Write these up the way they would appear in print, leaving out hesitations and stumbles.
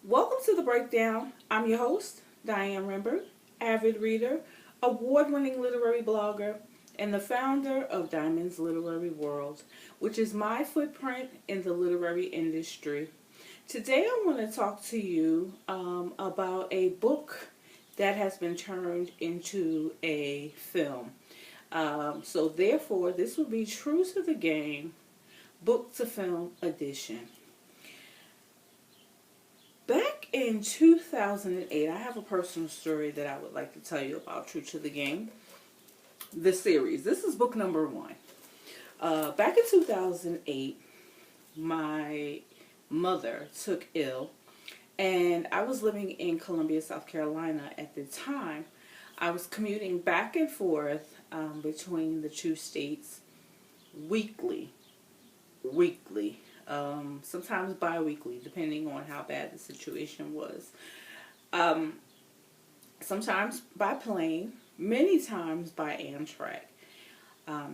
Welcome to the breakdown. I'm your host, Diane Rembert, avid reader, award-winning literary blogger, and the founder of Diamond's Literary World, which is my footprint in the literary industry. Today I want to talk to you about a book that has been turned into a film. So therefore, this will be True to the Game, book to film edition. Back in 2008, I have a personal story that I would like to tell you about True to the Game, the series. This is book number one. Back in 2008, my mother took ill, and I was living in Columbia, South Carolina at the time. I was commuting back and forth between the two states weekly. Sometimes bi-weekly, depending on how bad the situation was. Sometimes by plane, many times by Amtrak.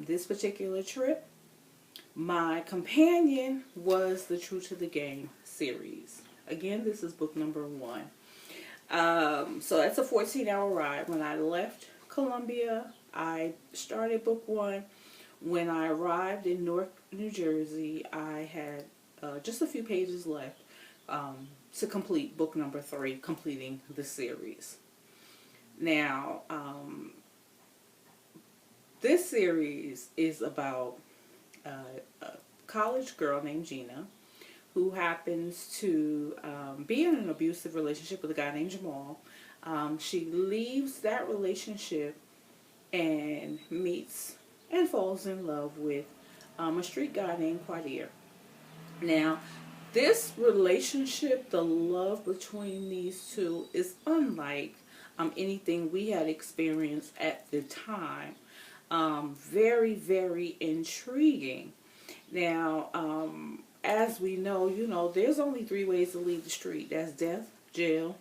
This particular trip, my companion was the True to the Game series. Again, this is book number one. So that's a 14-hour ride. When I left Columbia, I started book one. When I arrived in Newark, New Jersey, I had just a few pages left to complete book number three, completing the series. Now, this series is about a college girl named Gena who happens to be in an abusive relationship with a guy named Jamal. She leaves that relationship and meets and falls in love with a street guy named Quadir. Now, this relationship, the love between these two, is unlike anything we had experienced at the time. Very, very intriguing. Now, as we know, there's only three ways to leave the street. That's death, jail,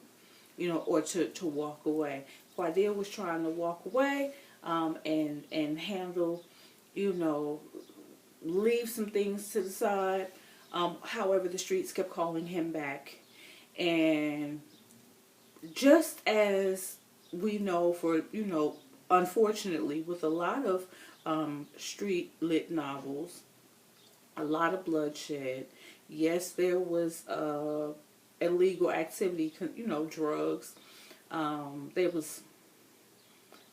or to walk away. Quadir was trying to walk away and handle, leave some things to the side. However, the streets kept calling him back. And just as we know unfortunately, with a lot of street lit novels, a lot of bloodshed. Yes, there was illegal activity, drugs. There was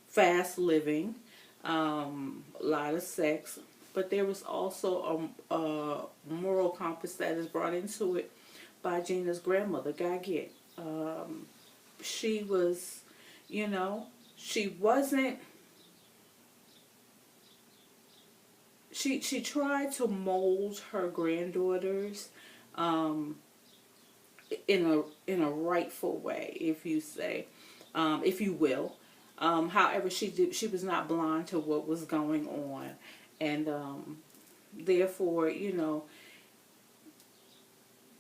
fast living, a lot of sex, but there was also a moral compass that is brought into it by Gena's grandmother, Gaget. She was, she wasn't, she tried to mold her granddaughters in a rightful way, if you will. However, she was not blind to what was going on, and therefore,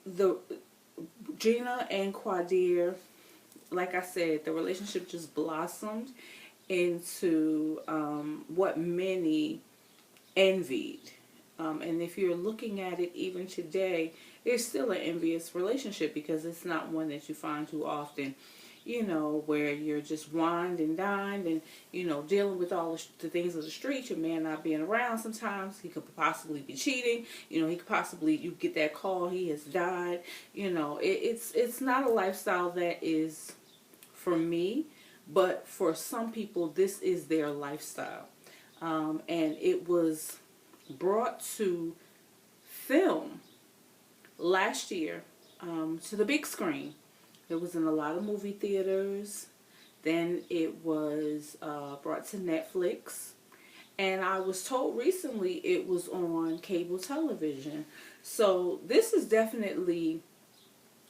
the Gena and Quadir, like I said, the relationship just blossomed into what many envied. And if you're looking at it even today, it's still an envious relationship because it's not one that you find too often, where you're just wined and dined and, dealing with all the things of the street. Your man not being around sometimes. He could possibly be cheating. He could possibly, you get that call, he has died. It's not a lifestyle that is for me, but for some people, this is their lifestyle. And it was brought to film last year to the big screen. It was in a lot of movie theaters. Then it was brought to Netflix. And I was told recently it was on cable television. So this is definitely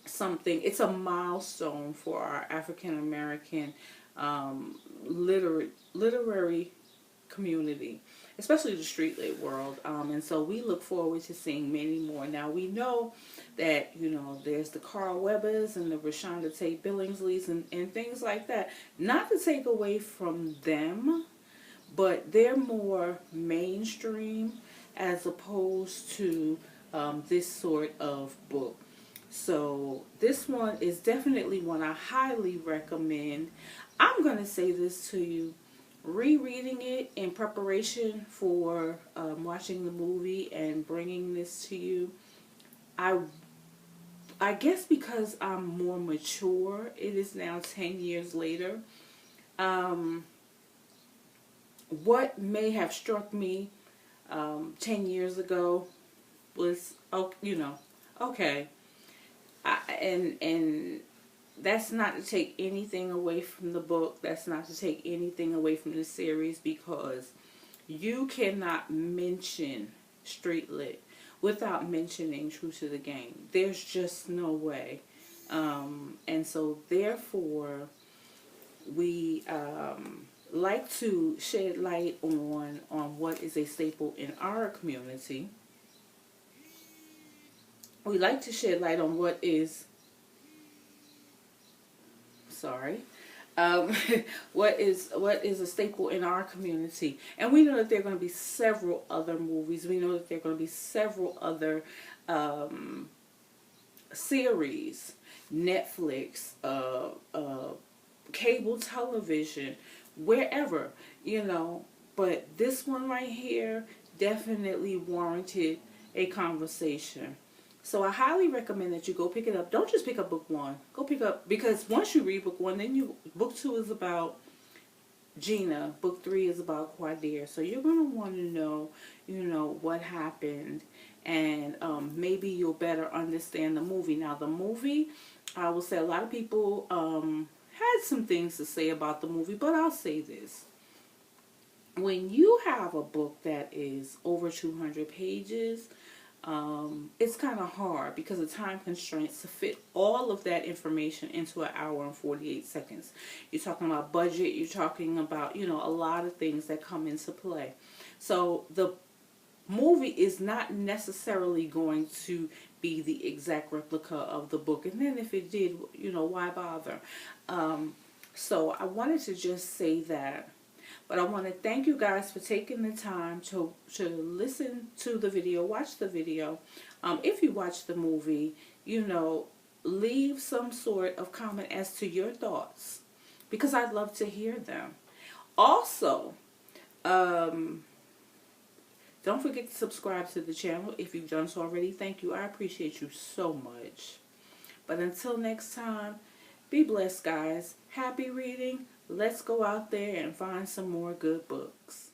something, it's a milestone for our African American literary community, especially the street lit world, and so we look forward to seeing many more. Now we know that there's the Carl Webbers and the Rashonda Tate Billingsleys and things like that. Not to take away from them, but they're more mainstream as opposed to this sort of book. So this one is definitely one I highly recommend. I'm going to say this to you. Rereading it in preparation for watching the movie and bringing this to you, I I guess because I'm more mature, it is now 10 years later. Um, what may have struck me 10 years ago was, oh, okay. And that's not to take anything away from the book. That's not to take anything away from the series, because you cannot mention Street Lit without mentioning True to the Game. There's just no way. And so therefore, we like to shed light on what is a staple in our community. We like to shed light on what is, sorry, um, what is a staple in our community. And we know that there are going to be several other movies. We know that there are going to be several other series, Netflix, cable television, wherever, But this one right here definitely warranted a conversation. So I highly recommend that you go pick it up. Don't just pick up book one. Go pick up, because once you read book one, then book two is about Gena. Book three is about Quadir. So you're going to want to know, what happened, and maybe you'll better understand the movie. Now the movie, I will say a lot of people had some things to say about the movie, but I'll say this. When you have a book that is over 200 pages, it's kind of hard because of time constraints to fit all of that information into an hour and 48 seconds. You're talking about budget, you're talking about, a lot of things that come into play. So the movie is not necessarily going to be the exact replica of the book. And then if it did, why bother? So I wanted to just say that. But I want to thank you guys for taking the time to listen to the video, watch the video. If you watch the movie, leave some sort of comment as to your thoughts, because I'd love to hear them. Also, don't forget to subscribe to the channel if you've done so already. Thank you. I appreciate you so much. But until next time, be blessed, guys. Happy reading. Let's go out there and find some more good books.